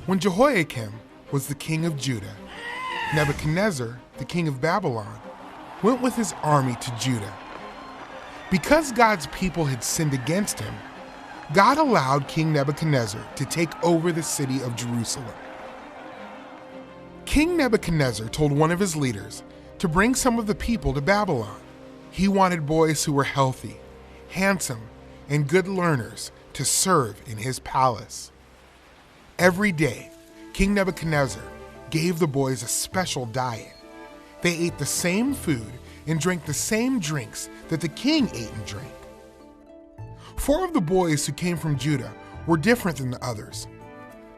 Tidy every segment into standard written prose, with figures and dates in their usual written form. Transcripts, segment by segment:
When Jehoiakim was the king of Judah, Nebuchadnezzar, the king of Babylon, went with his army to Judah. Because God's people had sinned against him, God allowed King Nebuchadnezzar to take over the city of Jerusalem. King Nebuchadnezzar told one of his leaders to bring some of the people to Babylon. He wanted boys who were healthy, handsome, and good learners to serve in his palace. Every day, King Nebuchadnezzar gave the boys a special diet. They ate the same food and drank the same drinks that the king ate and drank. 4 of the boys who came from Judah were different than the others.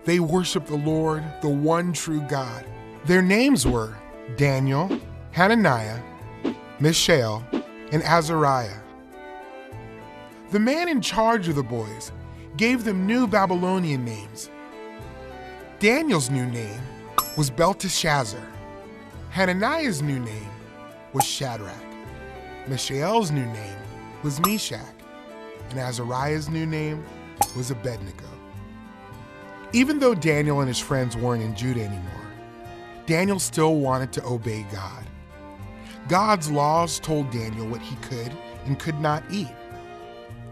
They worshiped the Lord, the one true God. Their names were Daniel, Hananiah, Mishael, and Azariah. The man in charge of the boys gave them new Babylonian names. Daniel's new name was Belteshazzar. Hananiah's new name was Shadrach. Mishael's new name was Meshach. And Azariah's new name was Abednego. Even though Daniel and his friends weren't in Judah anymore, Daniel still wanted to obey God. God's laws told Daniel what he could and could not eat.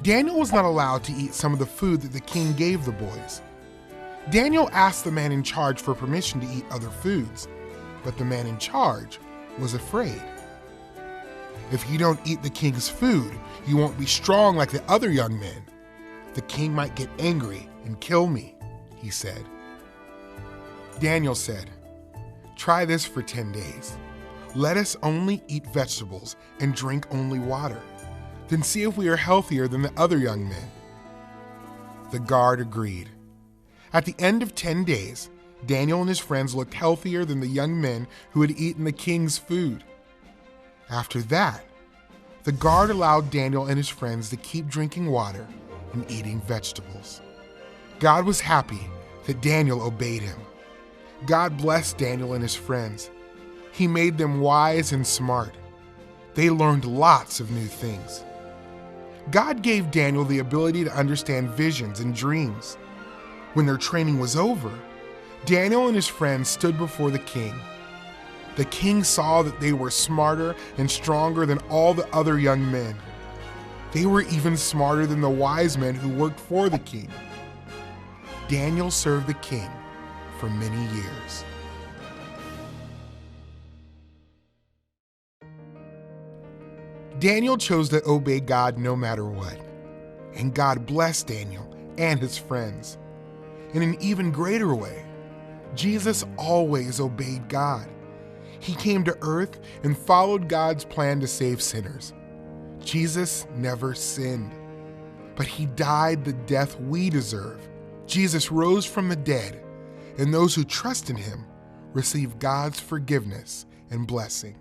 Daniel was not allowed to eat some of the food that the king gave the boys. Daniel asked the man in charge for permission to eat other foods, but the man in charge was afraid. "If you don't eat the king's food, you won't be strong like the other young men. The king might get angry and kill me," he said. Daniel said, "Try this for 10 days. Let us only eat vegetables and drink only water. Then see if we are healthier than the other young men." The guard agreed. At the end of 10 days, Daniel and his friends looked healthier than the young men who had eaten the king's food. After that, the guard allowed Daniel and his friends to keep drinking water and eating vegetables. God was happy that Daniel obeyed him. God blessed Daniel and his friends. He made them wise and smart. They learned lots of new things. God gave Daniel the ability to understand visions and dreams. When their training was over, Daniel and his friends stood before the king. The king saw that they were smarter and stronger than all the other young men. They were even smarter than the wise men who worked for the king. Daniel served the king for many years. Daniel chose to obey God no matter what, and God blessed Daniel and his friends. In an even greater way, Jesus always obeyed God. He came to earth and followed God's plan to save sinners. Jesus never sinned, but he died the death we deserve. Jesus rose from the dead, and those who trust in him receive God's forgiveness and blessing.